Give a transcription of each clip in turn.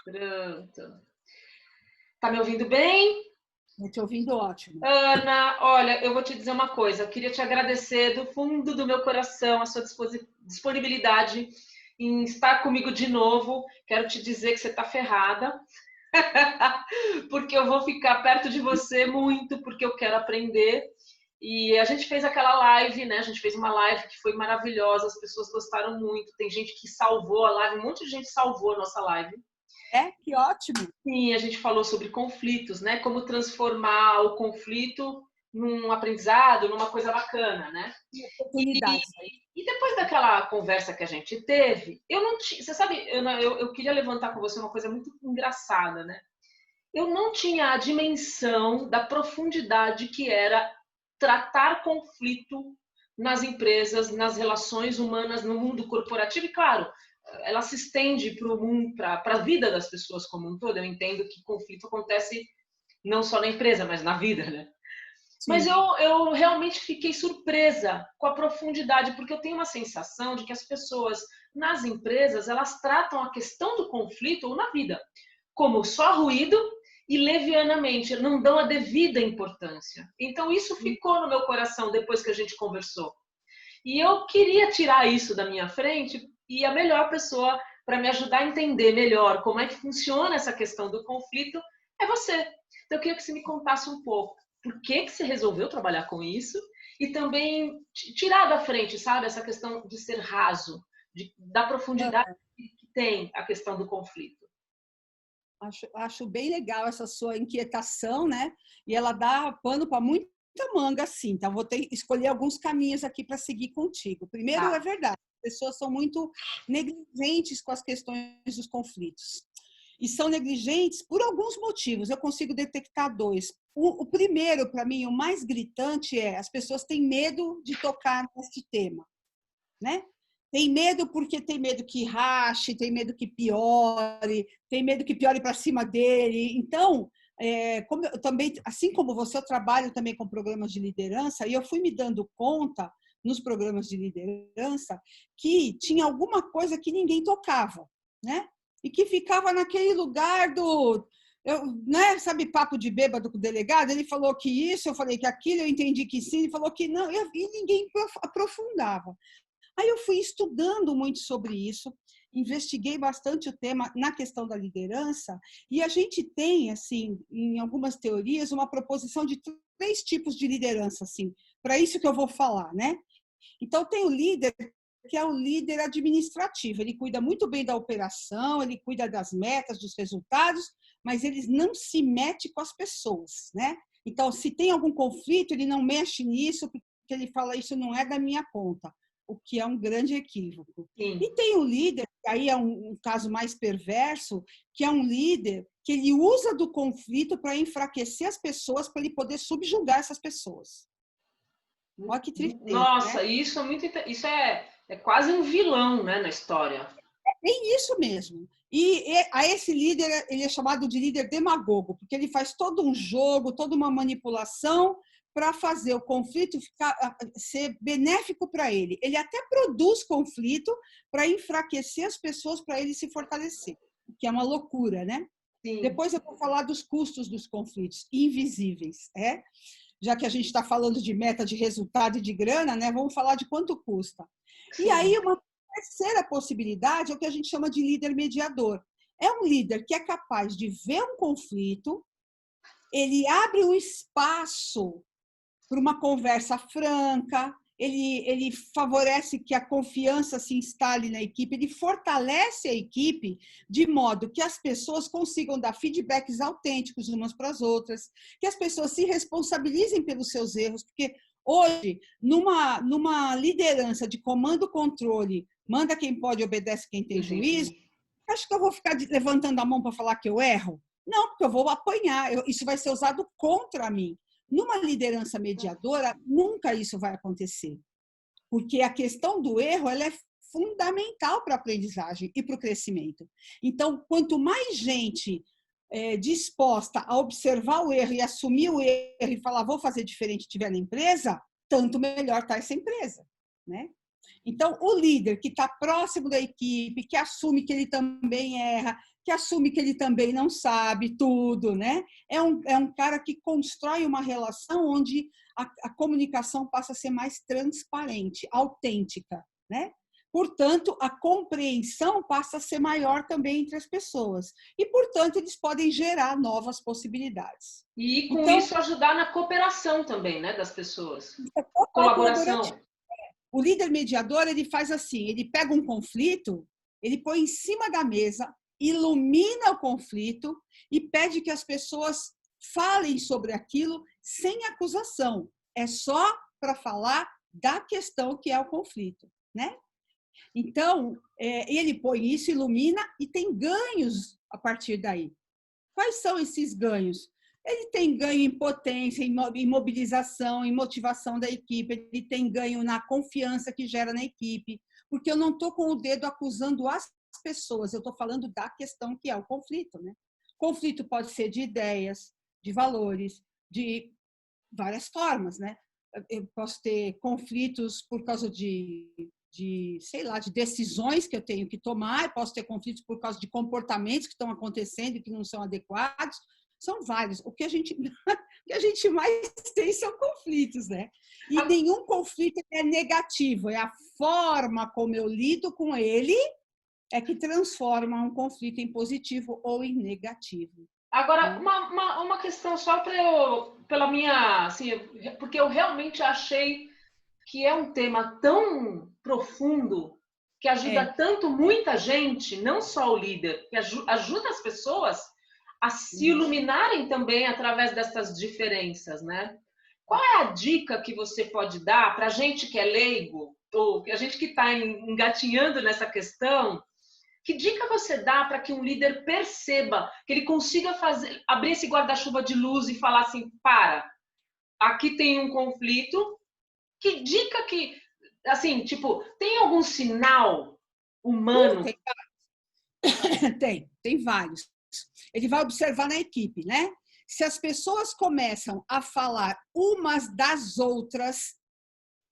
Pronto. Tá me ouvindo bem? Estou te ouvindo ótimo. Ana, olha, eu vou te dizer uma coisa. Eu queria te agradecer do fundo do meu coração a sua disponibilidade em estar comigo de novo. Quero te dizer que você está ferrada, porque eu vou ficar perto de você muito, porque eu quero aprender. E a gente fez aquela live, né? A gente fez uma live que foi maravilhosa, as pessoas gostaram muito. Tem gente que salvou a live, um monte de gente salvou a nossa live. É, que ótimo. Sim, a gente falou sobre conflitos, né? Como transformar o conflito num aprendizado, numa coisa bacana, né? Que E, oportunidades aí. e depois daquela conversa que a gente teve, eu não tinha, você sabe, eu queria levantar com você uma coisa muito engraçada, né? Eu não tinha a dimensão da profundidade que era tratar conflito nas empresas, nas relações humanas, no mundo corporativo, e claro, ela se estende para o mundo, para a vida das pessoas como um todo. Eu entendo que conflito acontece não só na empresa, mas na vida, né? Mas Sim. eu realmente fiquei surpresa com a profundidade, porque eu tenho uma sensação de que as pessoas nas empresas, elas tratam a questão do conflito, ou na vida, como só ruído e levianamente, não dão a devida importância. Então isso ficou no meu coração depois que a gente conversou. E eu queria tirar isso da minha frente, e a melhor pessoa para me ajudar a entender melhor como é que funciona essa questão do conflito é você. Então eu queria que você me contasse um pouco por que você resolveu trabalhar com isso e também tirar da frente, sabe, essa questão de ser raso, da profundidade Ah, que tem a questão do conflito. acho bem legal essa sua inquietação, né? E ela dá pano para muita manga, sim. Então, vou ter que escolher alguns caminhos aqui para seguir contigo. Primeiro, é Tá. verdade, as pessoas são muito negligentes com as questões dos conflitos. E são negligentes por alguns motivos. Eu consigo detectar dois. O primeiro, para mim, o mais gritante é as pessoas têm medo de tocar nesse tema, né? Tem medo porque tem medo que rache, tem medo que piore, tem medo que piore para cima dele. Então, como eu também, assim como você, eu trabalho também com programas de liderança e eu fui me dando conta nos programas de liderança que tinha alguma coisa que ninguém tocava, né? E que ficava naquele lugar do né, sabe, papo de bêbado com o delegado, ele falou que isso, eu falei que aquilo, eu entendi que sim, ele falou que não, e ninguém aprofundava. Aí eu fui estudando muito sobre isso, investiguei bastante o tema na questão da liderança, e a gente tem, assim, em algumas teorias, uma proposição de três tipos de liderança, assim, para isso que eu vou falar, né? Então, tem o líder, que é o líder administrativo, ele cuida muito bem da operação, ele cuida das metas, dos resultados, mas ele não se mete com as pessoas, né? Então, se tem algum conflito, ele não mexe nisso, porque ele fala, isso não é da minha conta, o que é um grande equívoco. Sim. E tem o líder, que aí é um caso mais perverso, que é um líder que ele usa do conflito para enfraquecer as pessoas, para ele poder subjugar essas pessoas. Olha que tristeza, Nossa, né? isso é isso é quase um vilão, né, na história. É isso mesmo. E a esse líder, ele é chamado de líder demagogo, porque ele faz todo um jogo, toda uma manipulação para fazer o conflito ser benéfico para ele. Ele até produz conflito para enfraquecer as pessoas, para ele se fortalecer, o que é uma loucura, né? Sim, Depois eu vou falar dos custos dos conflitos invisíveis, já que a gente está falando de meta, de resultado e de grana, né? Vamos falar de quanto custa. E sim. aí, uma terceira possibilidade é o que a gente chama de líder mediador. É um líder que é capaz de ver um conflito, ele abre um espaço para uma conversa franca, ele favorece que a confiança se instale na equipe, ele fortalece a equipe de modo que as pessoas consigam dar feedbacks autênticos umas para as outras, que as pessoas se responsabilizem pelos seus erros, porque hoje, numa liderança de comando-controle, manda quem pode, obedece quem tem juízo, acho que eu vou ficar levantando a mão para falar que eu erro? Não, porque eu vou apanhar, isso vai ser usado contra mim. Numa liderança mediadora, nunca isso vai acontecer, porque a questão do erro ela é fundamental para a aprendizagem e para o crescimento. Então, quanto mais gente disposta a observar o erro e assumir o erro e falar, vou fazer diferente, tiver na empresa, tanto melhor está essa empresa, né? Então, o líder que está próximo da equipe, que assume que ele também erra, que assume que ele também não sabe tudo, né? É um cara que constrói uma relação onde a comunicação passa a ser mais transparente, autêntica, né? Portanto, a compreensão passa a ser maior também entre as pessoas. E, portanto, eles podem gerar novas possibilidades. E com Então, isso ajudar na cooperação também, né, das pessoas. total colaborativo. Colaboração. O líder mediador, ele faz assim, ele pega um conflito, ele põe em cima da mesa, ilumina o conflito e pede que as pessoas falem sobre aquilo sem acusação. É só para falar da questão que é o conflito, né? Então, ele põe isso, ilumina e tem ganhos a partir daí. Quais são esses ganhos? Ele tem ganho em potência, em mobilização, em motivação da equipe, ele tem ganho na confiança que gera na equipe, porque eu não estou com o dedo acusando as pessoas, eu estou falando da questão que é o conflito, né? Conflito pode ser de ideias, de valores, de várias formas, né? Eu posso ter conflitos por causa sei lá, de decisões que eu tenho que tomar, posso ter conflitos por causa de comportamentos que estão acontecendo e que não são adequados, são vários. O que a gente mais tem são conflitos, né? E nenhum conflito é negativo, é a forma como eu lido com ele é que transforma um conflito em positivo ou em negativo. Agora, Né? uma questão só para eu, pela minha, assim, porque eu realmente achei que é um tema tão profundo, que ajuda É, tanto muita gente, não só o líder, que ajuda as pessoas a se isso. iluminarem também através dessas diferenças, né? Qual é a dica que você pode dar para a gente que é leigo, ou a gente que está engatinhando nessa questão? Que dica você dá para que um líder perceba, que ele consiga fazer, abrir esse guarda-chuva de luz e falar assim, para, aqui tem um conflito. Que dica que, assim, tipo, tem algum sinal humano? Tem, tem vários. Ele vai observar na equipe, né? Se as pessoas começam a falar umas das outras,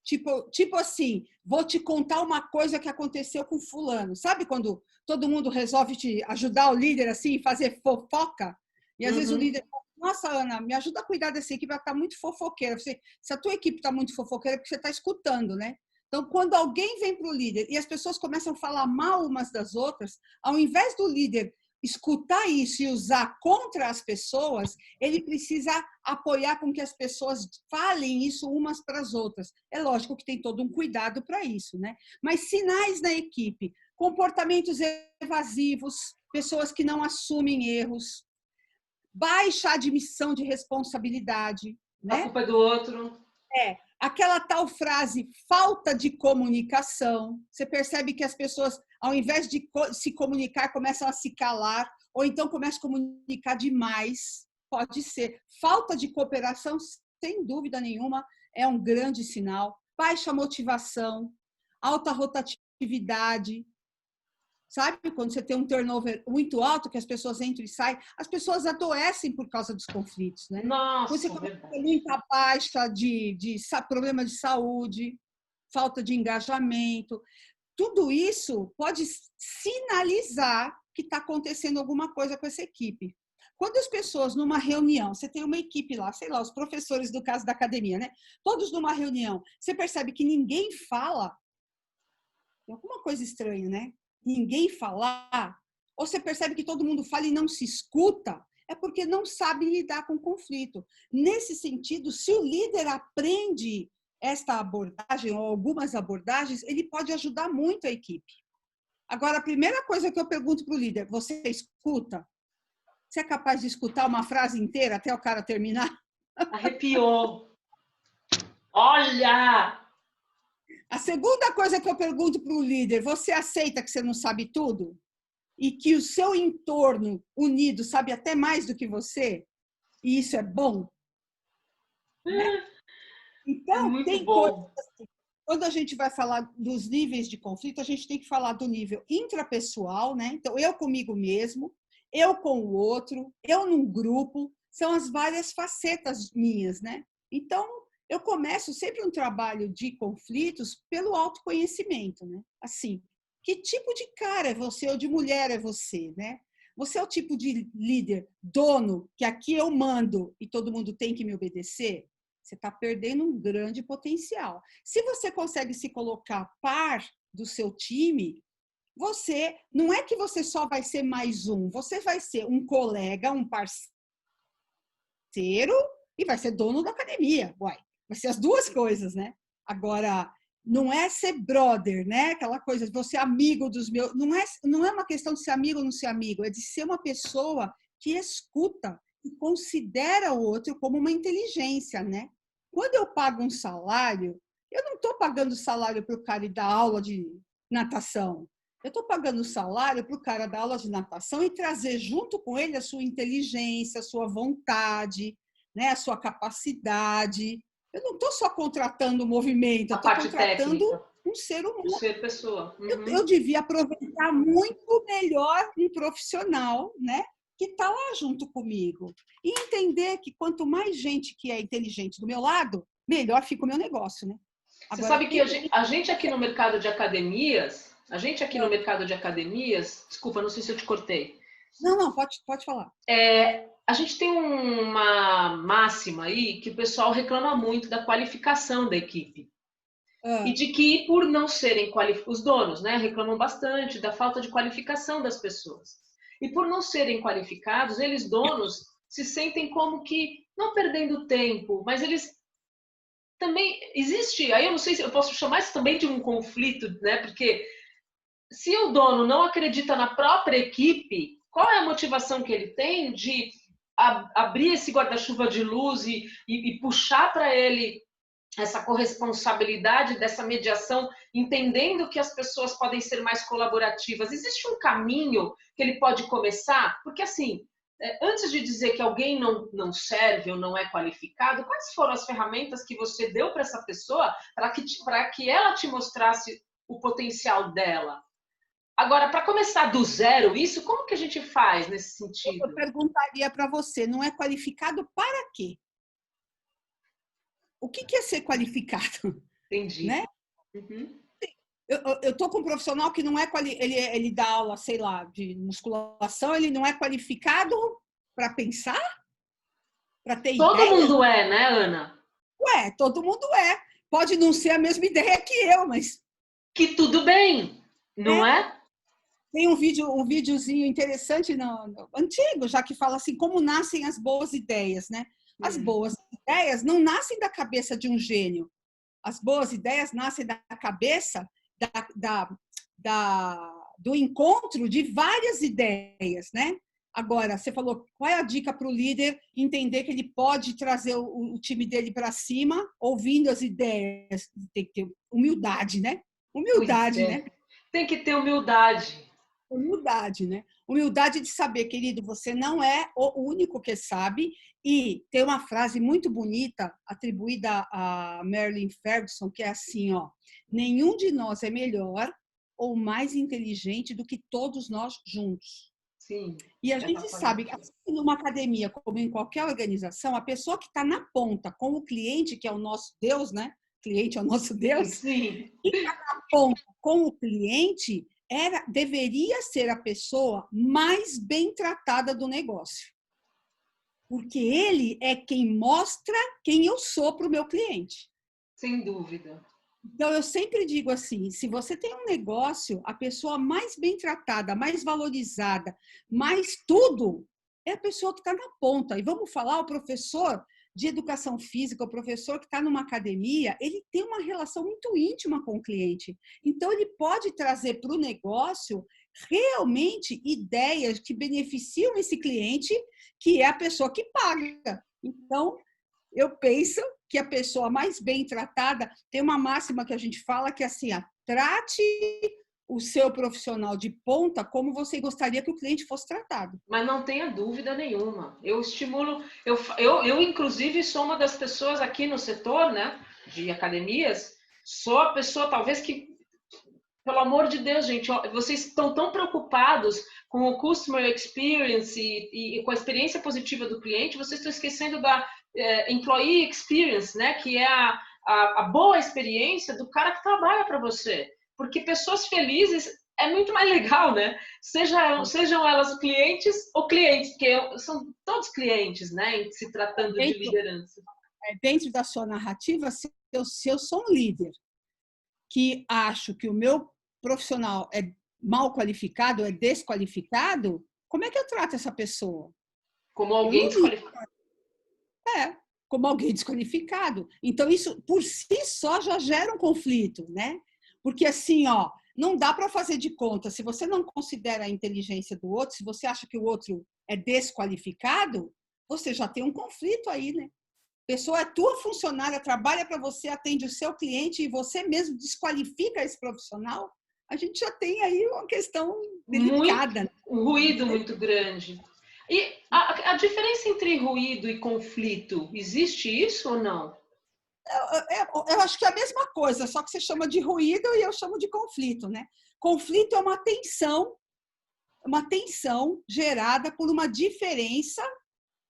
tipo assim, vou te contar uma coisa que aconteceu com fulano. Sabe quando todo mundo resolve te ajudar o líder assim, fazer fofoca? E às vezes o Uhum. líder fala, nossa, Ana, me ajuda a cuidar dessa equipe, ela está muito fofoqueira. Se a tua equipe está muito fofoqueira, é porque você está escutando, né? Então, quando alguém vem para o líder e as pessoas começam a falar mal umas das outras, ao invés do líder escutar isso e usar contra as pessoas, ele precisa apoiar com que as pessoas falem isso umas para as outras. É lógico que tem todo um cuidado para isso, né? Mas sinais na equipe, comportamentos evasivos, pessoas que não assumem erros, baixa admissão de responsabilidade, A né? culpa é do outro. Aquela tal frase falta de comunicação. Você percebe que as pessoas, ao invés de se comunicar, começam a se calar, ou então começam a comunicar demais. Pode ser. Falta de cooperação, sem dúvida nenhuma, é um grande sinal. Baixa motivação, alta rotatividade. Sabe quando você tem um turnover muito alto, que as pessoas entram e saem, as pessoas adoecem por causa dos conflitos, né? Quando você Nossa, começa a ter verdade. muita baixa de problema de saúde, falta de engajamento, tudo isso pode sinalizar que está acontecendo alguma coisa com essa equipe. Quando as pessoas numa reunião, você tem uma equipe lá, sei lá, os professores do caso da academia, né? Todos numa reunião, você percebe que ninguém fala, tem alguma coisa estranha, né? Ninguém falar, ou você percebe que todo mundo fala e não se escuta, é porque não sabe lidar com conflito. Nesse sentido, se o líder aprende esta abordagem ou algumas abordagens, ele pode ajudar muito a equipe. Agora, a primeira coisa que eu pergunto para o líder, você escuta? Você é capaz de escutar uma frase inteira até o cara terminar? Arrepiou. Olha! A segunda coisa que eu pergunto para o líder, você aceita que você não sabe tudo? E que o seu entorno unido sabe até mais do que você? E isso é bom, né? É Então, muito tem coisas bom. assim. Quando a gente vai falar dos níveis de conflito, a gente tem que falar do nível intrapessoal, né? Então, eu comigo mesmo, eu com o outro, eu num grupo, são as várias facetas minhas, né? Então, Eu começo sempre um trabalho de conflitos pelo autoconhecimento, né? Assim, que tipo de cara é você ou de mulher é você, né? Você é o tipo de líder, dono, que aqui eu mando e todo mundo tem que me obedecer? Você está perdendo um grande potencial. Se você consegue se colocar a par do seu time, você não é que você só vai ser mais um, você vai ser um colega, um parceiro e vai ser dono da academia. Uai, vai ser as duas coisas, né? Agora, não é ser brother, né? Aquela coisa de você amigo dos meus. Não é uma questão de ser amigo ou não ser amigo, é de ser uma pessoa que escuta e considera o outro como uma inteligência, né? Quando eu pago um salário, eu não estou pagando salário para o cara ir dar aula de natação. Eu estou pagando salário para o cara dar aula de natação e trazer junto com ele a sua inteligência, a sua vontade, né? A sua capacidade. Eu não estou só contratando o movimento, eu A estou parte contratando técnica, um ser o humano. ser pessoa. Eu devia aproveitar muito melhor um profissional, né? Que está lá junto comigo. E entender que quanto mais gente que é inteligente do meu lado, melhor fica o meu negócio, né? Você Agora, sabe que a gente aqui no mercado de academias, desculpa, não sei se eu te cortei. Não, pode falar. A gente tem uma máxima aí que o pessoal reclama muito da qualificação da equipe. E de que, por não serem qualificados, os donos, né, reclamam bastante da falta de qualificação das pessoas. E por não serem qualificados, eles, donos, se sentem como que, não perdendo tempo, mas eles também existe, aí eu não sei se eu posso chamar isso também de um conflito, né? Porque se o dono não acredita na própria equipe, qual é a motivação que ele tem de abrir esse guarda-chuva de luz e puxar para ele essa corresponsabilidade dessa mediação, entendendo que as pessoas podem ser mais colaborativas? Existe um caminho que ele pode começar? Porque, assim, antes de dizer que alguém não serve ou não é qualificado, quais foram as ferramentas que você deu para essa pessoa para que ela te mostrasse o potencial dela? Agora, para começar do zero, isso, como que a gente faz nesse Eu sentido? perguntaria para você, não é qualificado para quê? O que é ser qualificado? Entendi. Né? Uhum. Eu tô com um profissional que não é ele dá aula, sei lá, de musculação, ele não é qualificado para pensar, para ter Todo ideias. mundo é, né, Ana? Ué, todo mundo é. Pode não ser a mesma ideia que eu, mas Que tudo bem, não é. é? Tem um videozinho interessante antigo, já que fala assim como nascem as boas ideias, né? As boas ideias não nascem da cabeça de um gênio. As boas ideias nascem da cabeça da, da, do encontro de várias ideias, né? Agora, você falou, qual é a dica para o líder entender que ele pode trazer o time dele para cima, ouvindo as ideias? Tem que ter humildade, né? Pois Humildade, é. né? Tem que ter humildade. Humildade, né? Humildade de saber, querido, você não é o único que sabe. E tem uma frase muito bonita atribuída a Marilyn Ferguson, que é assim, ó: nenhum de nós é melhor ou mais inteligente do que todos nós juntos. Sim, E a essa gente forma. sabe que assim, numa academia, como em qualquer organização, a pessoa que está na ponta com o cliente, que é o nosso Deus, né? O cliente é o nosso Deus, Sim. ponto com o cliente deveria ser a pessoa mais bem tratada do negócio. Porque ele é quem mostra quem eu sou para o meu cliente. Sem dúvida. Então, eu sempre digo assim, se você tem um negócio, a pessoa mais bem tratada, mais valorizada, mais tudo, é a pessoa que está na ponta. E vamos falar, o professor de educação física, o professor que está numa academia, ele tem uma relação muito íntima com o cliente. Então, ele pode trazer para o negócio realmente ideias que beneficiam esse cliente, que é a pessoa que paga. Então, eu penso que a pessoa mais bem tratada, tem uma máxima que a gente fala que é assim, trate o seu profissional de ponta como você gostaria que o cliente fosse tratado. Mas não tenha dúvida nenhuma. Eu estimulo, eu inclusive sou uma das pessoas aqui no setor, né, de academias, sou a pessoa talvez que, pelo amor de Deus, gente, vocês estão tão preocupados com o customer experience e com a experiência positiva do cliente, vocês estão esquecendo da employee experience, né? Que é a boa experiência do cara que trabalha para você. Porque pessoas felizes é muito mais legal, né? Sejam elas clientes ou clientes, porque são todos clientes, né? Se tratando de liderança. Dentro da sua narrativa, se eu sou um líder que acho que o meu profissional é mal qualificado, é desqualificado, como é que eu trato essa pessoa? Como alguém desqualificado. Como alguém desqualificado. Então, isso por si só já gera um conflito, né? Porque assim, ó, não dá para fazer de conta. Se você não considera a inteligência do outro, se você acha que o outro é desqualificado, você já tem um conflito aí, né? A pessoa é tua funcionária, trabalha para você, atende o seu cliente e você mesmo desqualifica esse profissional, a gente já tem aí uma questão delicada. Um ruído muito grande. E a diferença entre ruído e conflito, existe isso ou não? Eu acho que é a mesma coisa, só que você chama de ruído e eu chamo de conflito, né? Conflito é uma tensão gerada por uma diferença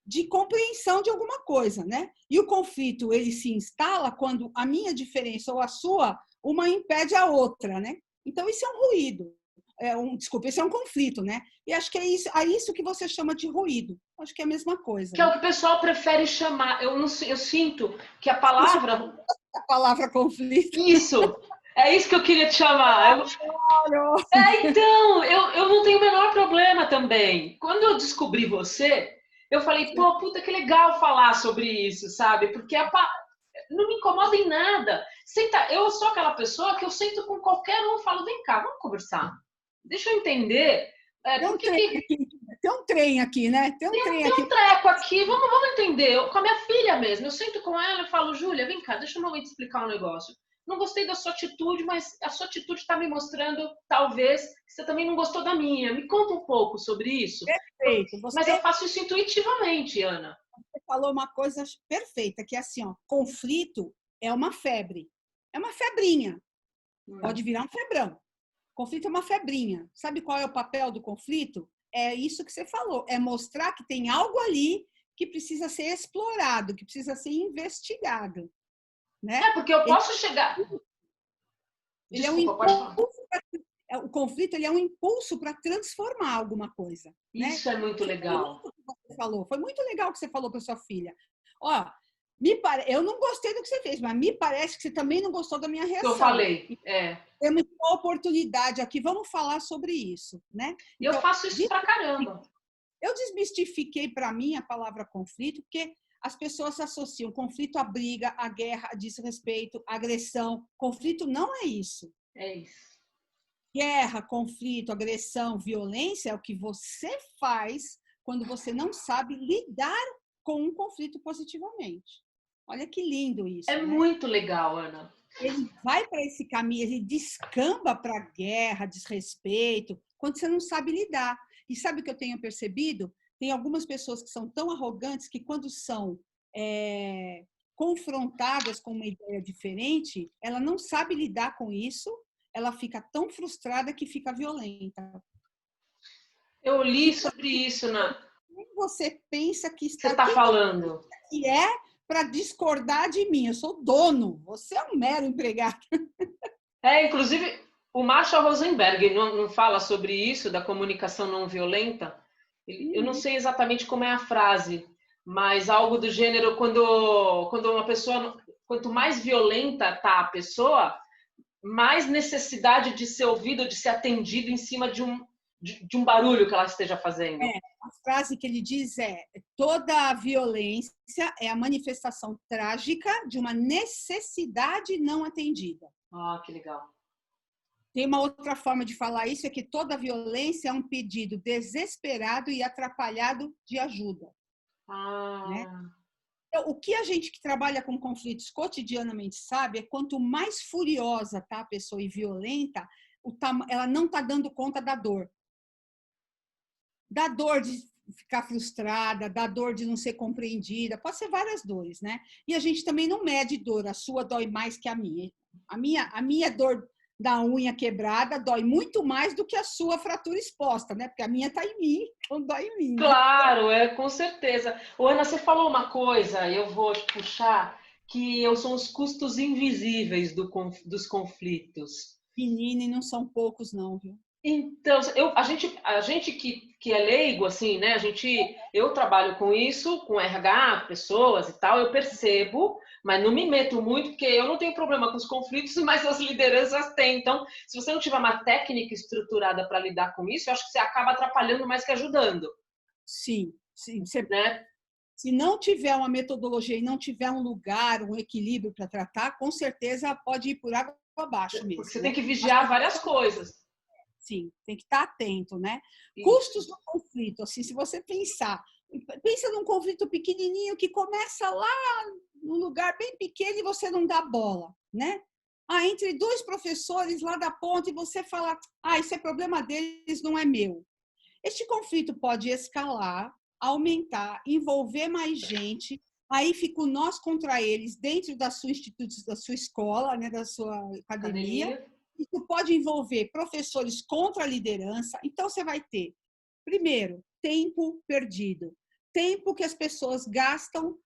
de compreensão de alguma coisa, né? E o conflito, ele se instala quando a minha diferença ou a sua, uma impede a outra, né? Então, isso é um ruído. Esse é um conflito, né? E acho que é isso que você chama de ruído. Acho que é a mesma coisa. Que é o que o pessoal prefere chamar. Eu sinto que a palavra... A palavra conflito. Isso! É isso que eu queria te chamar. Então, eu não tenho o menor problema também. Quando eu descobri você, eu falei, pô, puta, que legal falar sobre isso, sabe? Porque não me incomoda em nada. Eu sou aquela pessoa que eu sento com qualquer um e falo, vem cá, vamos conversar. Deixa eu entender. Tem um trem aqui, né? Tem um treco aqui, vamos entender. Com a minha filha mesmo, eu sento com ela e falo, Júlia, vem cá, deixa eu te explicar um negócio. Não gostei da sua atitude, mas a sua atitude está me mostrando, talvez, que você também não gostou da minha. Me conta um pouco sobre isso. Perfeito. Mas eu faço isso intuitivamente, Ana. Você falou uma coisa perfeita, que é assim, ó, conflito é uma febre. É uma febrinha. Pode virar um febrão. Conflito é uma febrinha. Sabe qual é o papel do conflito? É isso que você falou. É mostrar que tem algo ali que precisa ser explorado, que precisa ser investigado. Né? Porque eu posso chegar... Desculpa, pode falar. O conflito ele é um impulso para transformar alguma coisa. Isso, né? É muito legal. Foi muito legal o que você falou para sua filha. Ó, eu não gostei do que você fez, mas me parece que você também não gostou da minha reação. Eu falei, Temos uma oportunidade aqui, vamos falar sobre isso, né? Então, eu faço isso pra caramba. Eu desmistifiquei para mim a palavra conflito, porque as pessoas associam conflito à briga, à guerra, a desrespeito, à agressão. Conflito não é isso. É isso. Guerra, conflito, agressão, violência é o que você faz quando você não sabe lidar com um conflito positivamente. Olha que lindo isso. É, né? Muito legal, Ana. Ele vai para esse caminho, ele descamba para guerra, desrespeito, quando você não sabe lidar. E sabe o que eu tenho percebido? Tem algumas pessoas que são tão arrogantes que quando são confrontadas com uma ideia diferente, ela não sabe lidar com isso, ela fica tão frustrada que fica violenta. Eu li sobre isso, Ana. Você pensa que você está falando? Que é para discordar de mim. Eu sou dono, você é um mero empregado. Inclusive, o Marshall Rosenberg não fala sobre isso, da comunicação não violenta. Eu não sei exatamente como é a frase, mas algo do gênero, quando uma pessoa, quanto mais violenta está a pessoa, mais necessidade de ser ouvido, de ser atendido em cima de um barulho que ela esteja fazendo. A frase que ele diz é: toda a violência é a manifestação trágica de uma necessidade não atendida. Ah, que legal. Tem uma outra forma de falar isso, é que toda violência é um pedido desesperado e atrapalhado de ajuda. Né? Então, o que a gente que trabalha com conflitos cotidianamente sabe é quanto mais furiosa está a pessoa e violenta, ela não está dando conta da dor. Da dor de ficar frustrada, da dor de não ser compreendida, pode ser várias dores, né? E a gente também não mede dor, a sua dói mais que a minha. A minha dor da unha quebrada dói muito mais do que a sua fratura exposta, né? Porque a minha está em mim, então dói em mim, né? Claro, com certeza. Ô, Ana, você falou uma coisa, eu vou te puxar, que são os custos invisíveis dos conflitos. Menina, e não são poucos, não, viu? Então, a gente que é leigo, assim, né? Eu trabalho com isso, com RH, pessoas e tal, eu percebo, mas não me meto muito, porque eu não tenho problema com os conflitos, mas as lideranças têm. Então, se você não tiver uma técnica estruturada para lidar com isso, eu acho que você acaba atrapalhando mais que ajudando, Sim, sim. né? Se não tiver uma metodologia e não tiver um lugar, um equilíbrio para tratar, com certeza pode ir por água abaixo Porque mesmo, você tem né? que As vigiar pessoas, várias coisas. sim, tem que estar atento, né? Isso. Custos do conflito, assim, se você pensa num conflito pequenininho que começa lá num lugar bem pequeno e você não dá bola, né? Entre dois professores lá da ponta e você fala, isso é problema deles, não é meu. Este conflito pode escalar, aumentar, envolver mais gente, aí fica o nós contra eles dentro da sua instituto, da sua escola, né, da sua academia. Academia. Isso pode envolver professores contra a liderança. Então, você vai ter, primeiro, tempo perdido. Tempo que as pessoas gastam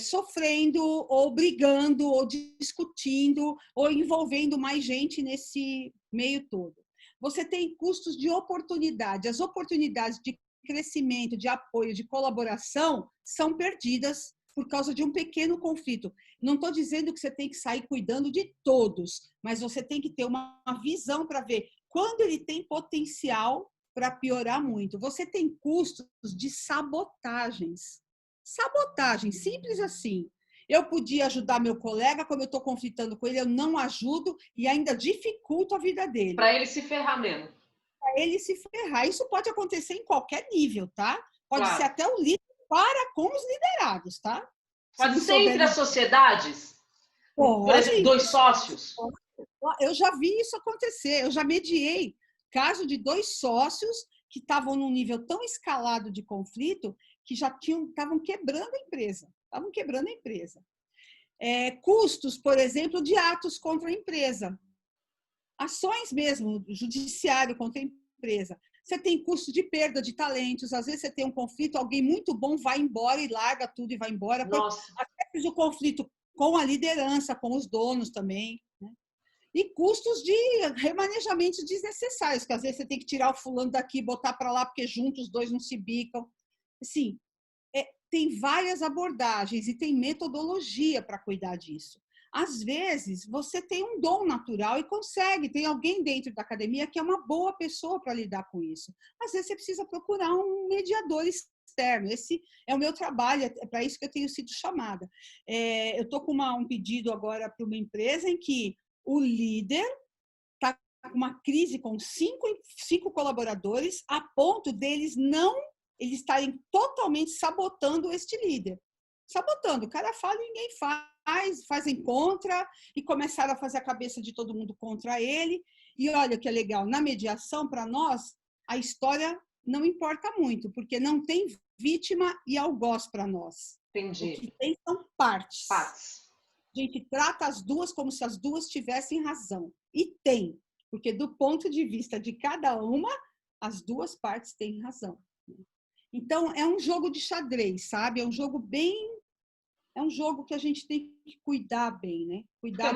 sofrendo, ou brigando, ou discutindo, ou envolvendo mais gente nesse meio todo. Você tem custos de oportunidade. As oportunidades de crescimento, de apoio, de colaboração são perdidas por causa de um pequeno conflito. Não estou dizendo que você tem que sair cuidando de todos, mas você tem que ter uma visão para ver quando ele tem potencial para piorar muito. Você tem custos de sabotagens. Sabotagem, simples assim. Eu podia ajudar meu colega, quando eu estou conflitando com ele, eu não ajudo e ainda dificulto a vida dele. Para ele se ferrar mesmo. Para ele se ferrar. Isso pode acontecer em qualquer nível, tá? Pode ser Claro. até o líder para com os liderados, tá? Se Pode não ser souber entre as lidar. sociedades. Por exemplo, Pode. dois sócios. Eu já vi isso acontecer. Eu já mediei caso de dois sócios que estavam num nível tão escalado de conflito que já estavam quebrando a empresa. Estavam quebrando a empresa. Custos, por exemplo, de atos contra a empresa. Ações mesmo, judiciário contra a empresa. Você tem custo de perda de talentos, às vezes você tem um conflito, alguém muito bom vai embora e larga tudo e vai embora. Nossa. Até o conflito com a liderança, com os donos também. Né? E custos de remanejamentos desnecessários, que às vezes você tem que tirar o fulano daqui e botar para lá, porque juntos os dois não se bicam. Assim, tem várias abordagens e tem metodologia para cuidar disso. Às vezes, você tem um dom natural e consegue, tem alguém dentro da academia que é uma boa pessoa para lidar com isso. Às vezes, você precisa procurar um mediador externo. Esse é o meu trabalho, é para isso que eu tenho sido chamada. Eu estou com um pedido agora para uma empresa em que o líder está com uma crise com cinco colaboradores, a ponto deles eles estarem totalmente sabotando este líder. Sabotando. O cara fala e ninguém fazem contra e começaram a fazer a cabeça de todo mundo contra ele. E olha que é legal, na mediação, para nós, a história não importa muito, porque não tem vítima e algoz para nós. Entendi. O que tem são partes. Partes. A gente trata as duas como se as duas tivessem razão. E tem, porque do ponto de vista de cada uma, as duas partes têm razão. Então, é um jogo de xadrez, sabe? É um jogo que a gente tem que cuidar bem, né? Cuidar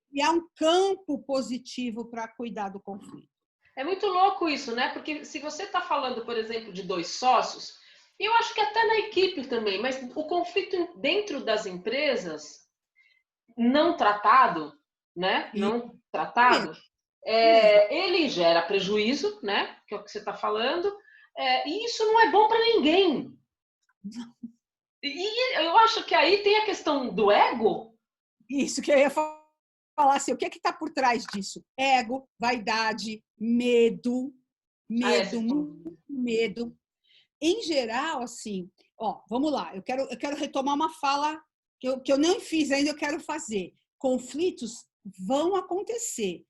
e é um campo positivo para cuidar do conflito. É muito louco isso, né? Porque se você está falando, por exemplo, de dois sócios, eu acho que até na equipe também, mas o conflito dentro das empresas não tratado, né? Não tratado, ele gera prejuízo, né? Que é o que você está falando, e isso não é bom para ninguém. E eu acho que aí tem a questão do ego. Isso que eu ia falar assim, o que está por trás disso? Ego, vaidade, medo, muito medo. Em geral, assim, vamos lá, eu quero retomar uma fala que eu nem fiz ainda, eu quero fazer. Conflitos vão acontecer.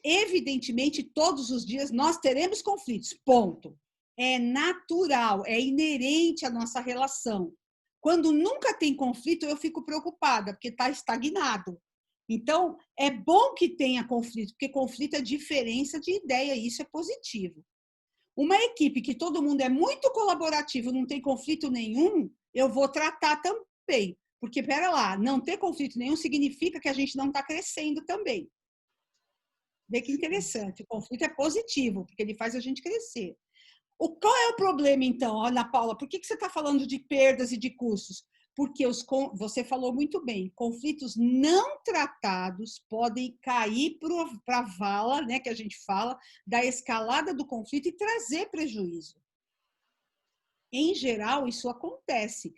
Evidentemente, todos os dias nós teremos conflitos, ponto. É natural, é inerente à nossa relação. Quando nunca tem conflito, eu fico preocupada, porque está estagnado. Então, é bom que tenha conflito, porque conflito é diferença de ideia, e isso é positivo. Uma equipe que todo mundo é muito colaborativo, não tem conflito nenhum, eu vou tratar também. Porque, pera lá, não ter conflito nenhum significa que a gente não está crescendo também. Vê que interessante. O conflito é positivo, porque ele faz a gente crescer. Qual é o problema, então, Ana Paula? Por que você está falando de perdas e de custos? Porque você falou muito bem, conflitos não tratados podem cair para a vala, né, que a gente fala, da escalada do conflito e trazer prejuízo. Em geral, isso acontece.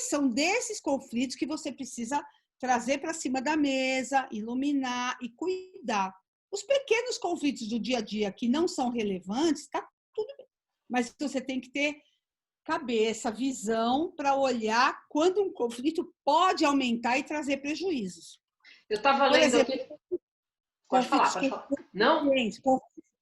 São desses conflitos que você precisa trazer para cima da mesa, iluminar e cuidar. Os pequenos conflitos do dia a dia que não são relevantes, está tudo bem. Mas você tem que ter cabeça, visão para olhar quando um conflito pode aumentar e trazer prejuízos. Eu estava lendo exemplo, aqui. Pode falar, conflitos pode com falar. Não? clientes,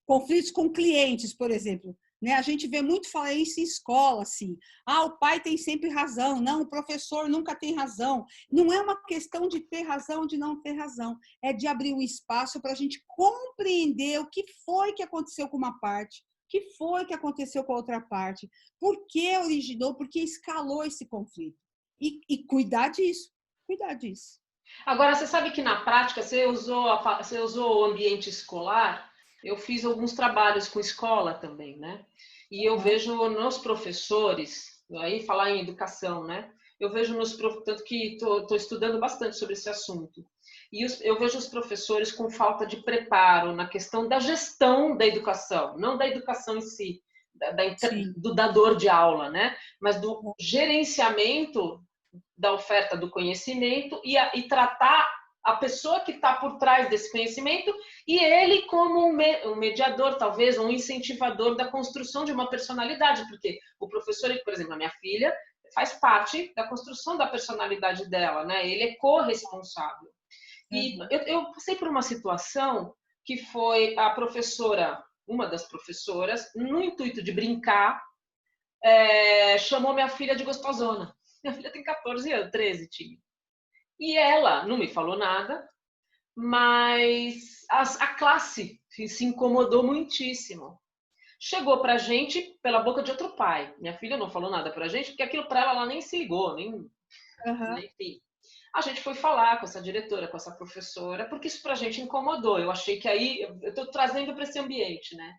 conflitos com clientes, por exemplo. Né? A gente vê muito falar isso em escola, assim. O pai tem sempre razão. Não, o professor nunca tem razão. Não é uma questão de ter razão ou de não ter razão. É de abrir um espaço para a gente compreender o que foi que aconteceu com uma parte, o que foi que aconteceu com a outra parte, por que originou, por que escalou esse conflito. E cuidar disso, cuidar disso. Agora, você sabe que na prática, você usou o ambiente escolar, eu fiz alguns trabalhos com escola também, né? E eu vejo nos professores, aí falar em educação, né? Eu vejo tanto que estou estudando bastante sobre esse assunto. E eu vejo os professores com falta de preparo na questão da gestão da educação, não da educação em si, do dador de aula, né? Mas do gerenciamento da oferta do conhecimento e tratar a pessoa que está por trás desse conhecimento e ele como um mediador, talvez, um incentivador da construção de uma personalidade, porque o professor, por exemplo, a minha filha, faz parte da construção da personalidade dela, né? Ele é corresponsável. E eu passei por uma situação que foi a professora, uma das professoras, no intuito de brincar, chamou minha filha de gostosona. Minha filha tem 14 anos, 13 tinha. E ela não me falou nada, mas a classe se incomodou muitíssimo. Chegou pra gente pela boca de outro pai. Minha filha não falou nada pra gente, porque aquilo pra ela nem se ligou, enfim. A gente foi falar com essa diretora, com essa professora, porque isso pra gente incomodou. Eu achei que aí, eu tô trazendo para esse ambiente, né?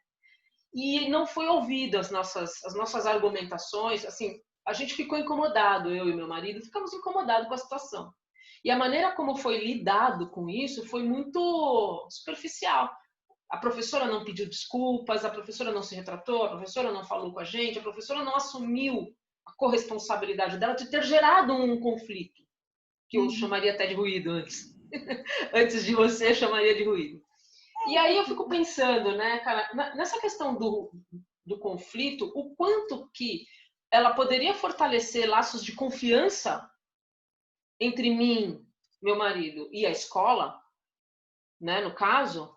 E não foi ouvido as nossas argumentações, assim, a gente ficou incomodado, eu e meu marido, ficamos incomodados com a situação. E a maneira como foi lidado com isso foi muito superficial. A professora não pediu desculpas, a professora não se retratou, a professora não falou com a gente, a professora não assumiu a corresponsabilidade dela de ter gerado um conflito, que eu chamaria até de ruído antes. Antes de você, eu chamaria de ruído. E aí eu fico pensando, né, cara, nessa questão do conflito, o quanto que ela poderia fortalecer laços de confiança entre mim, meu marido e a escola, né, no caso,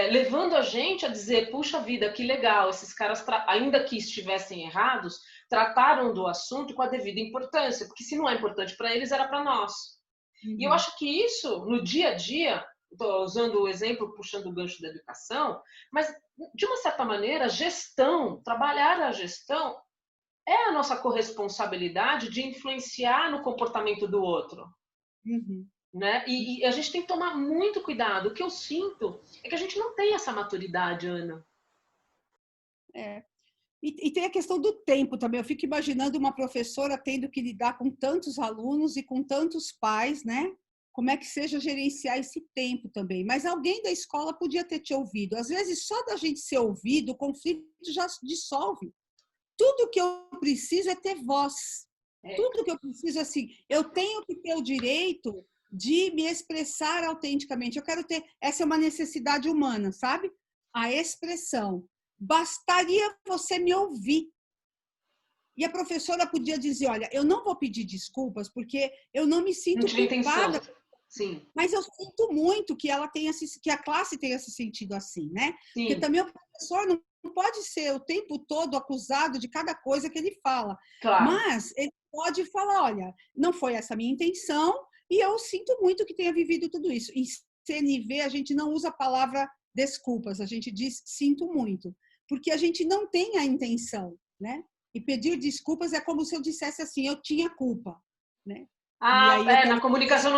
levando a gente a dizer, puxa vida, que legal, esses caras, ainda que estivessem errados, trataram do assunto com a devida importância, porque se não é importante para eles, era para nós. E eu acho que isso, no dia a dia, estou usando o exemplo, puxando o gancho da educação, mas, de uma certa maneira, trabalhar a gestão é a nossa corresponsabilidade de influenciar no comportamento do outro. Né? E a gente tem que tomar muito cuidado. O que eu sinto é que a gente não tem essa maturidade, Ana. E tem a questão do tempo também. Eu fico imaginando uma professora tendo que lidar com tantos alunos e com tantos pais, né? Como é que seja gerenciar esse tempo também. Mas alguém da escola podia ter te ouvido. Às vezes, só da gente ser ouvido, o conflito já dissolve. Tudo que eu preciso é ter voz. Tudo que eu preciso, assim, eu tenho que ter o direito de me expressar autenticamente. Eu quero ter, essa é uma necessidade humana, sabe? A expressão. Bastaria você me ouvir. E a professora podia dizer, olha, eu não vou pedir desculpas porque eu não me sinto culpada. Sim. Mas eu sinto muito que que a classe tenha se sentido assim, né? Sim. Porque também o professor não pode ser o tempo todo acusado de cada coisa que ele fala. Claro. Mas ele pode falar, olha, não foi essa a minha intenção, E eu sinto muito que tenha vivido tudo isso. Em CNV, a gente não usa a palavra desculpas, a gente diz sinto muito, porque a gente não tem a intenção, né? E pedir desculpas é como se eu dissesse assim, eu tinha culpa, né? E Ah, aí eu na quero... comunicação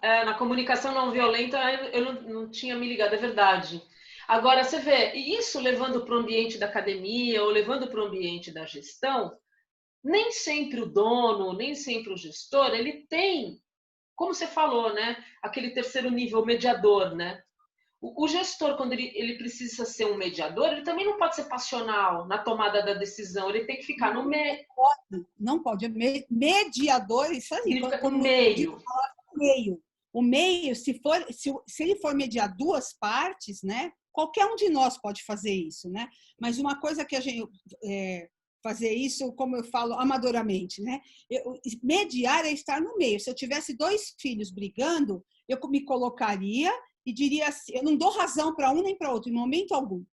na comunicação não violenta eu não tinha me ligado, é verdade. Agora, você vê, e isso levando para o ambiente da academia ou levando para o ambiente da gestão, nem sempre o dono, nem sempre o gestor, ele tem, como você falou, né? Aquele terceiro nível mediador, né? O gestor, quando ele precisa ser um mediador, ele também não pode ser passional na tomada da decisão, ele tem que ficar no meio. Não pode. Mediador, isso aí, Significa no como diz meio. o meio. O meio, se ele for mediar duas partes, né? Qualquer um de nós pode fazer isso, né? Mas uma coisa que a gente fazer isso, como eu falo, amadoramente, né? Mediar é estar no meio. Se eu tivesse dois filhos brigando, eu me colocaria e diria assim, eu não dou razão para um nem para outro, em momento algum.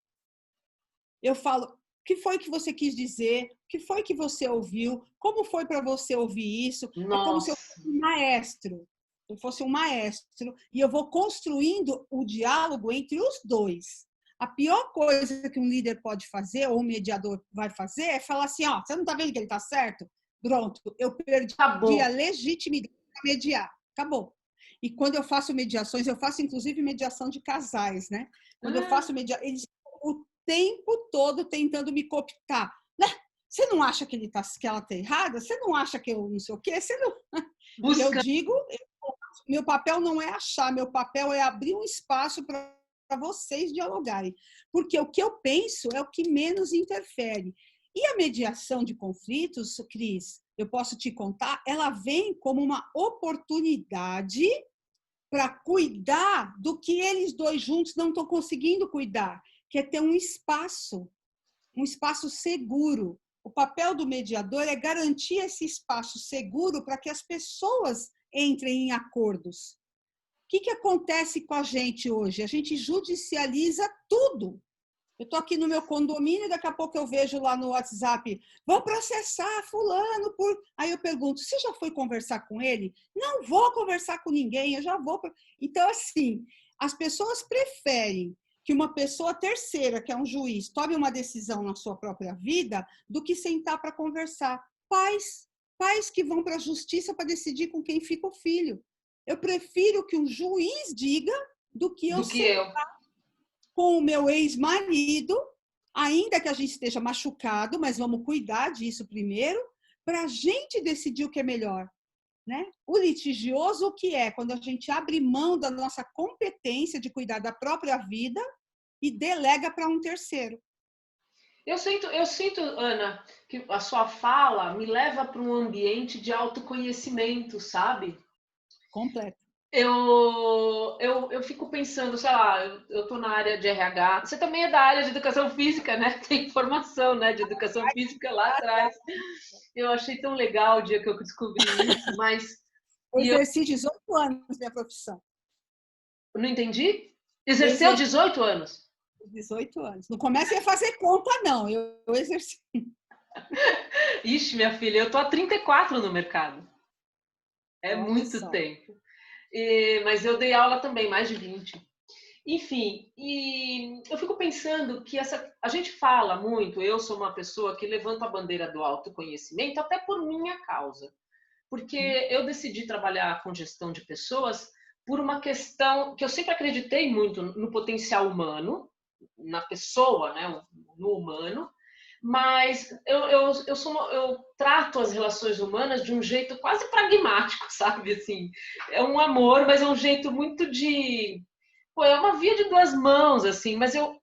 Eu falo, o que foi que você quis dizer? O que foi que você ouviu? Como foi para você ouvir isso? É como se eu Nossa. fosse um maestro. Eu fosse um maestro e eu vou construindo o diálogo entre os dois. A pior coisa que um líder pode fazer, ou um mediador vai fazer, é falar assim, ó, você não está vendo que ele está certo? Pronto, eu perdi a Acabou. legitimidade para mediar. Acabou. E quando eu faço mediações, eu faço inclusive mediação de casais, né? Quando eu faço mediação, eles o tempo todo tentando me cooptar. Né? Você não acha que, que ela está errada? Você não acha que eu não sei o quê? Você não... E eu Busca. digo, meu papel não é achar, meu papel é abrir um espaço para vocês dialogarem. Porque o que eu penso é o que menos interfere. E a mediação de conflitos, Cris, eu posso te contar, ela vem como uma oportunidade para cuidar do que eles dois juntos não estão conseguindo cuidar, que é ter um espaço seguro. O papel do mediador é garantir esse espaço seguro para que as pessoas entrem em acordos. O que acontece com a gente hoje? A gente judicializa tudo. Eu estou aqui no meu condomínio, daqui a pouco eu vejo lá no WhatsApp, vou processar fulano por... Aí eu pergunto, você já foi conversar com ele? Não vou conversar com ninguém, eu já vou... Então, assim, as pessoas preferem que uma pessoa terceira, que é um juiz, tome uma decisão na sua própria vida, do que sentar para conversar. Pais que vão para a justiça para decidir com quem fica o filho. Eu prefiro que um juiz diga do que eu Do que sentar eu. com o meu ex-marido, ainda que a gente esteja machucado, mas vamos cuidar disso primeiro, para a gente decidir o que é melhor. Né? O litigioso, o que é? Quando a gente abre mão da nossa competência de cuidar da própria vida e delega para um terceiro. Eu sinto, Ana, que a sua fala me leva para um ambiente de autoconhecimento, sabe? Completo. Eu fico pensando, sei lá, eu estou na área de RH. Você também é da área de educação física, né? Tem formação, né, de educação física lá atrás. Eu achei tão legal o dia que eu descobri isso, mas Eu e eu exerci 18 anos minha profissão. não entendi. Eu Exerceu exerci 18 anos. 18 anos. Não comecem a fazer conta, não. Eu exerci. Ixi, minha filha, eu tô há 34 no mercado. É Olha muito só. tempo. Mas eu dei aula também, mais de 20. Enfim, e eu fico pensando que a gente fala muito, eu sou uma pessoa que levanta a bandeira do autoconhecimento até por minha causa. Porque eu decidi trabalhar com gestão de pessoas por uma questão que eu sempre acreditei muito no potencial humano, na pessoa, né, no humano, mas eu trato as relações humanas de um jeito quase pragmático, sabe? Assim, é um amor, mas é um jeito muito de... Pô, é uma via de duas mãos, assim, mas eu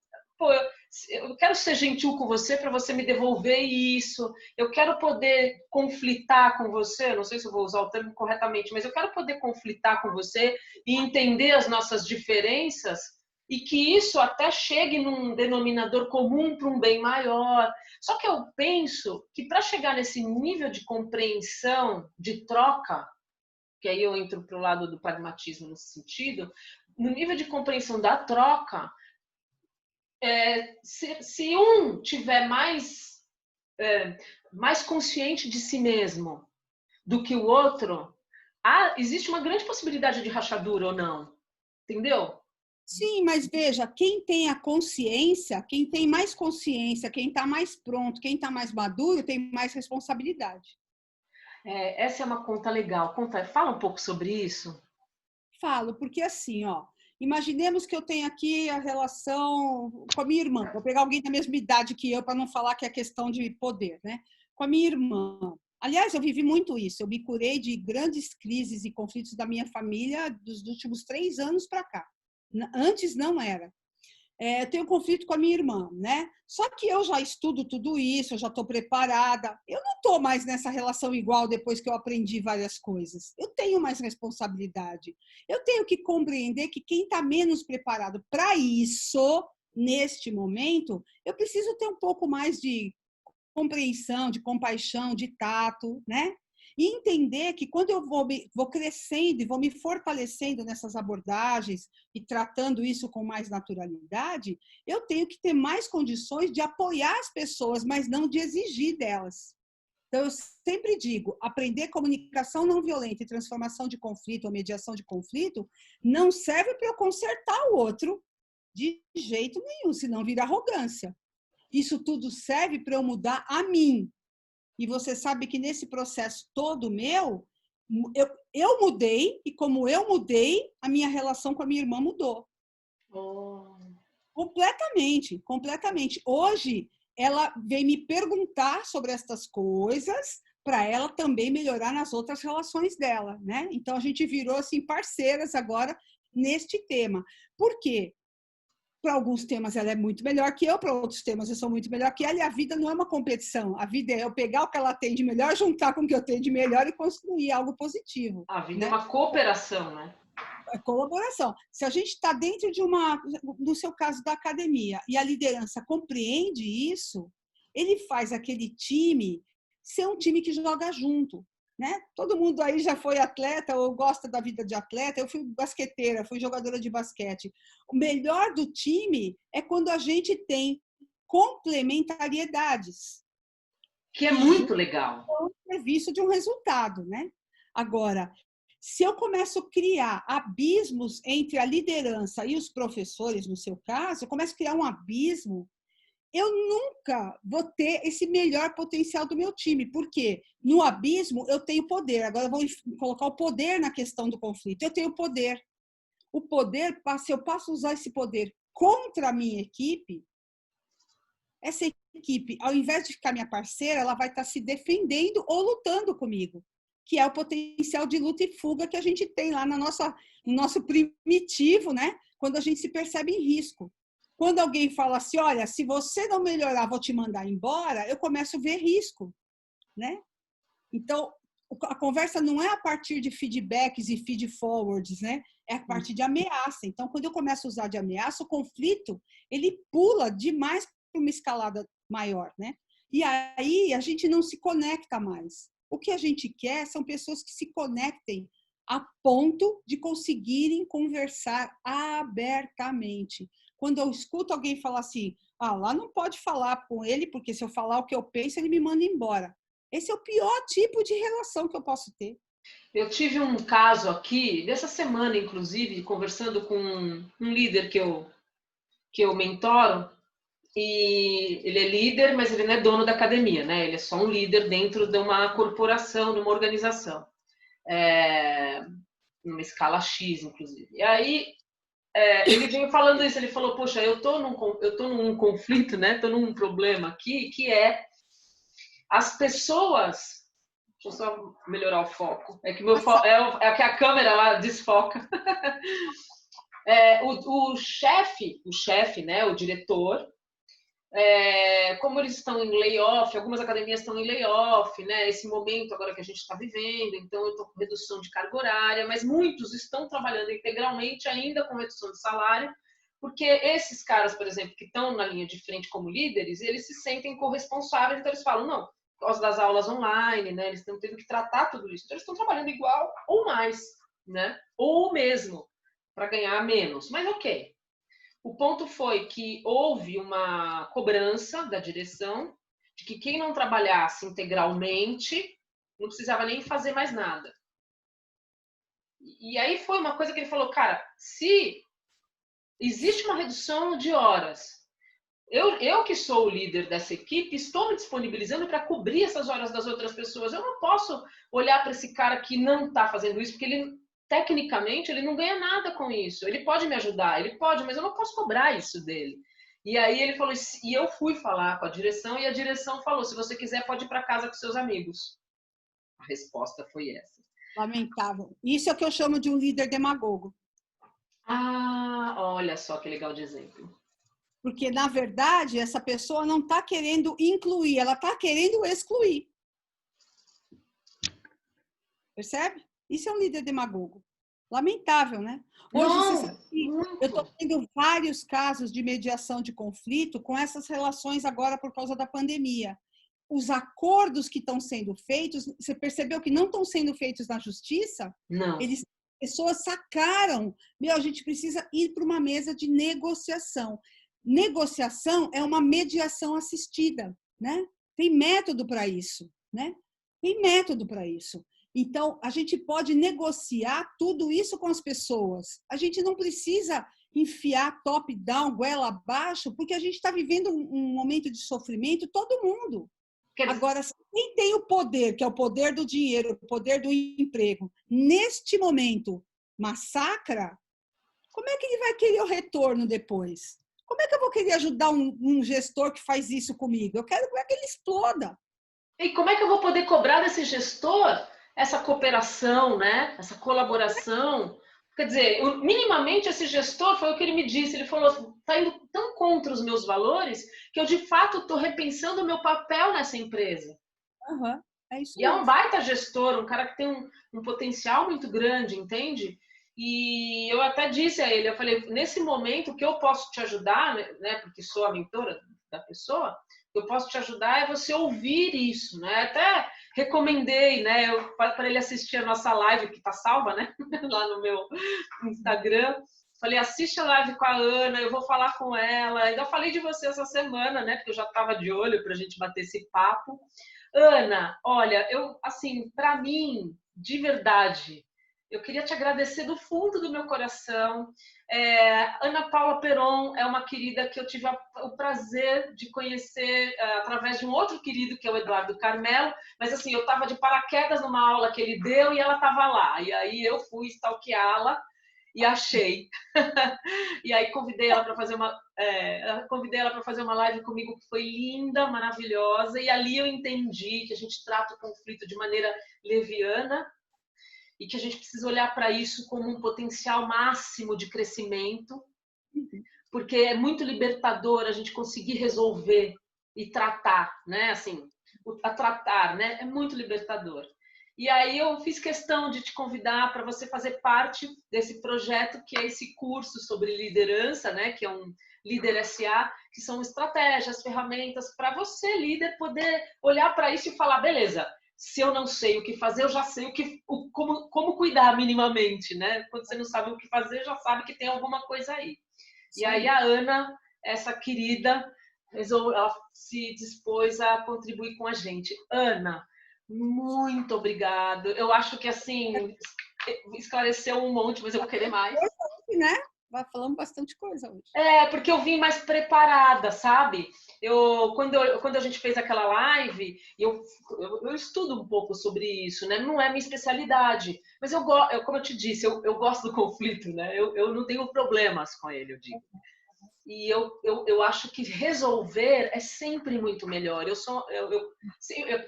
quero ser gentil com você para você me devolver isso. Eu quero poder conflitar com você. Não sei se eu vou usar o termo corretamente, mas eu quero poder conflitar com você e entender as nossas diferenças e que isso até chegue num denominador comum para um bem maior. Só que eu penso que para chegar nesse nível de compreensão, de troca, que aí eu entro para o lado do pragmatismo nesse sentido, no nível de compreensão da troca, se um tiver mais consciente de si mesmo do que o outro, existe uma grande possibilidade de rachadura ou não, entendeu? Sim, mas veja, quem tem a consciência, quem tem mais consciência, quem está mais pronto, quem está mais maduro, tem mais responsabilidade. Essa é uma conta legal. Fala um pouco sobre isso. Falo, porque assim, ó, imaginemos que eu tenho aqui a relação com a minha irmã. Vou pegar alguém da mesma idade que eu para não falar que é questão de poder, né? Com a minha irmã. Aliás, eu vivi muito isso. Eu me curei de grandes crises e conflitos da minha família dos últimos 3 anos para cá. Antes não era. Eu tenho conflito com a minha irmã, né? Só que eu já estudo tudo isso, eu já estou preparada. Eu não estou mais nessa relação igual depois que eu aprendi várias coisas. Eu tenho mais responsabilidade. Eu tenho que compreender que quem está menos preparado para isso, neste momento, eu preciso ter um pouco mais de compreensão, de compaixão, de tato, né? E entender que quando eu vou crescendo e vou me fortalecendo nessas abordagens e tratando isso com mais naturalidade, eu tenho que ter mais condições de apoiar as pessoas, mas não de exigir delas. Então, eu sempre digo, aprender comunicação não violenta e transformação de conflito ou mediação de conflito não serve para eu consertar o outro de jeito nenhum, senão vira arrogância. Isso tudo serve para eu mudar a mim. E você sabe que nesse processo todo meu, eu mudei, e como eu mudei, a minha relação com a minha irmã mudou. Oh. Completamente, completamente. Hoje, ela vem me perguntar sobre estas coisas para ela também melhorar nas outras relações dela, né? Então, a gente virou, assim, parceiras agora neste tema. Por quê? Para alguns temas ela é muito melhor que eu, para outros temas eu sou muito melhor que ela, e a vida não é uma competição. A vida é eu pegar o que ela tem de melhor, juntar com o que eu tenho de melhor e construir algo positivo. A vida é Né? uma cooperação, né? É colaboração. Se a gente está dentro de no seu caso da academia, e a liderança compreende isso, ele faz aquele time ser um time que joga junto. Né? Todo mundo aí já foi atleta ou gosta da vida de atleta. Eu fui basqueteira, fui jogadora de basquete. O melhor do time é quando a gente tem complementariedades Que é que muito juntam legal. o serviço de um resultado, né? Agora, se eu começo a criar abismos entre a liderança e os professores, no seu caso, eu começo a criar um abismo, eu nunca vou ter esse melhor potencial do meu time, porque no abismo eu tenho poder. Agora eu vou colocar o poder na questão do conflito. Eu tenho poder. O poder, se eu posso usar esse poder contra a minha equipe, essa equipe, ao invés de ficar minha parceira, ela vai estar se defendendo ou lutando comigo, que é o potencial de luta e fuga que a gente tem lá no nosso primitivo, né? Quando a gente se percebe em risco. Quando alguém fala assim, olha, se você não melhorar, vou te mandar embora, eu começo a ver risco, né? Então, a conversa não é a partir de feedbacks e feed-forwards, né? É a partir de ameaça. Então, quando eu começo a usar de ameaça, o conflito, ele pula demais para uma escalada maior, né? E aí a gente não se conecta mais. O que a gente quer são pessoas que se conectem a ponto de conseguirem conversar abertamente. Quando eu escuto alguém falar assim, lá não pode falar com ele, porque se eu falar o que eu penso, ele me manda embora. Esse é o pior tipo de relação que eu posso ter. Eu tive um caso aqui, dessa semana, inclusive, conversando com um líder que eu mentoro, e ele é líder, mas ele não é dono da academia, né? Ele é só um líder dentro de uma corporação, de uma organização. Numa escala X, inclusive. E aí, ele veio falando isso, ele falou, poxa, eu tô num conflito, né? Tô num problema aqui, que é as pessoas. Deixa eu só melhorar o foco. É que é que a câmera lá desfoca. O chefe, né, o diretor, como eles estão em layoff, algumas academias estão em layoff, né? Esse momento agora que a gente está vivendo, então eu estou com redução de carga horária, mas muitos estão trabalhando integralmente ainda com redução de salário, porque esses caras, por exemplo, que estão na linha de frente como líderes, eles se sentem corresponsáveis, então eles falam, não, por causa das aulas online, né? Eles estão tendo que tratar tudo isso, então eles estão trabalhando igual ou mais, né? Ou mesmo, para ganhar menos, mas ok. O ponto foi que houve uma cobrança da direção de que quem não trabalhasse integralmente não precisava nem fazer mais nada. E aí foi uma coisa que ele falou, cara, se existe uma redução de horas, eu que sou o líder dessa equipe, estou me disponibilizando para cobrir essas horas das outras pessoas. Eu não posso olhar para esse cara que não está fazendo isso, porque ele, tecnicamente, ele não ganha nada com isso. Ele pode me ajudar, ele pode, mas eu não posso cobrar isso dele. E aí ele falou, e eu fui falar com a direção, e a direção falou, se você quiser, pode ir para casa com seus amigos. A resposta foi essa. Lamentável. Isso é o que eu chamo de um líder demagogo. Ah, olha só que legal de exemplo. Porque, na verdade, essa pessoa não está querendo incluir, ela está querendo excluir. Percebe? Isso é um líder demagogo. Lamentável, né? Hoje, Não, você sabe que eu estou tendo vários casos de mediação de conflito com essas relações agora por causa da pandemia. Os acordos que estão sendo feitos, você percebeu que não estão sendo feitos na justiça? não. Pessoas sacaram, a gente precisa ir para uma mesa de negociação. Negociação é uma mediação assistida, né? Tem método para isso, né? Tem método para isso. Então, a gente pode negociar tudo isso com as pessoas. A gente não precisa enfiar top-down, goela abaixo, porque a gente está vivendo um momento de sofrimento, todo mundo. Agora, quem tem o poder, que é o poder do dinheiro, o poder do emprego, neste momento massacra, como é que ele vai querer o retorno depois? Como é que eu vou querer ajudar um gestor que faz isso comigo? Eu quero que ele exploda. E como é que eu vou poder cobrar desse gestor essa cooperação, né? Essa colaboração? Quer dizer, minimamente esse gestor, foi o que ele me disse, ele falou, está indo tão contra os meus valores que eu de fato estou repensando o meu papel nessa empresa. Uhum, é isso e é mesmo. um baita gestor, um cara que tem um potencial muito grande, entende? E eu até disse a ele, eu falei, nesse momento o que eu posso te ajudar, né, porque sou a mentora da pessoa, o que eu posso te ajudar é você ouvir isso, né? Até recomendei, né, para ele assistir a nossa live que está salva, né, lá no meu Instagram. Falei, assiste a live com a Ana, eu vou falar com ela. Ainda falei de você essa semana, né, porque eu já estava de olho para a gente bater esse papo. Ana, olha, eu, assim, para mim, de verdade, eu queria te agradecer do fundo do meu coração. Ana Paula Peron é uma querida que eu tive o prazer de conhecer através de um outro querido, que é o Eduardo Carmelo, mas assim, eu estava de paraquedas numa aula que ele deu e ela estava lá. E aí eu fui stalkeá-la e achei. E aí convidei ela para fazer uma live comigo que foi linda, maravilhosa, e ali eu entendi que a gente trata o conflito de maneira leviana e que a gente precisa olhar para isso como um potencial máximo de crescimento, porque é muito libertador a gente conseguir resolver e tratar, né? Assim, a tratar, né? É muito libertador. E aí eu fiz questão de te convidar para você fazer parte desse projeto, que é esse curso sobre liderança, né? Que é um Líder SA, que são estratégias, ferramentas para você, líder, poder olhar para isso e falar, beleza, se eu não sei o que fazer, eu já sei como cuidar minimamente, né? Quando você não sabe o que fazer, já sabe que tem alguma coisa aí. E aí a Ana, essa querida, ela se dispôs a contribuir com a gente. Ana, muito obrigado. Eu acho que, assim, esclareceu um monte, mas eu vou querer mais. Né? Vai falando bastante coisa hoje. Porque eu vim mais preparada, sabe? Quando a gente fez aquela live, eu estudo um pouco sobre isso, né? Não é minha especialidade, mas como eu te disse, eu gosto do conflito, né? Eu não tenho problemas com ele, eu digo. E eu acho que resolver é sempre muito melhor.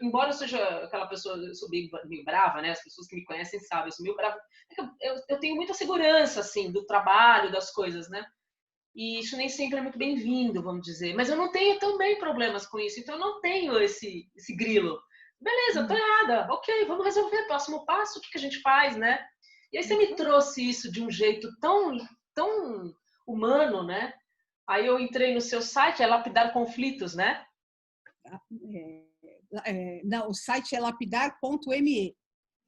Embora eu seja aquela pessoa, eu sou meio brava, né? As pessoas que me conhecem sabem, eu sou meio brava. Eu tenho muita segurança, assim, do trabalho, das coisas, né? E isso nem sempre é muito bem-vindo, vamos dizer. Mas eu não tenho também problemas com isso, então eu não tenho esse grilo. Beleza, tô errada. Ok, vamos resolver. Próximo passo, o que a gente faz, né? E aí você me trouxe isso de um jeito tão, tão humano, né? Aí eu entrei no seu site, é Lapidar Conflitos, né? Não, o site é lapidar.me.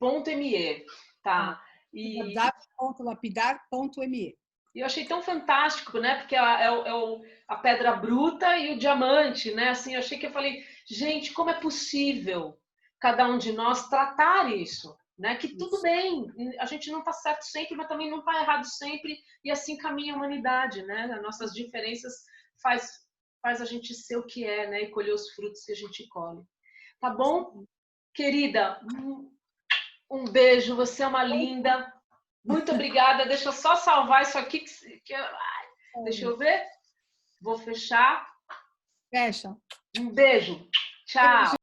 .me, tá. www.lapidar.me. E eu achei tão fantástico, né? Porque a pedra bruta e o diamante, né? Assim, eu falei, gente, como é possível cada um de nós tratar isso, né? Que tudo bem, a gente não está certo sempre, mas também não está errado sempre, e assim caminha a humanidade, né? As nossas diferenças faz a gente ser o que é, né? E colher os frutos que a gente colhe. Tá bom? Querida, um beijo, você é uma linda. Muito obrigada. Deixa eu só salvar isso aqui. Deixa eu ver. Vou fechar. Fecha. Um beijo. Tchau.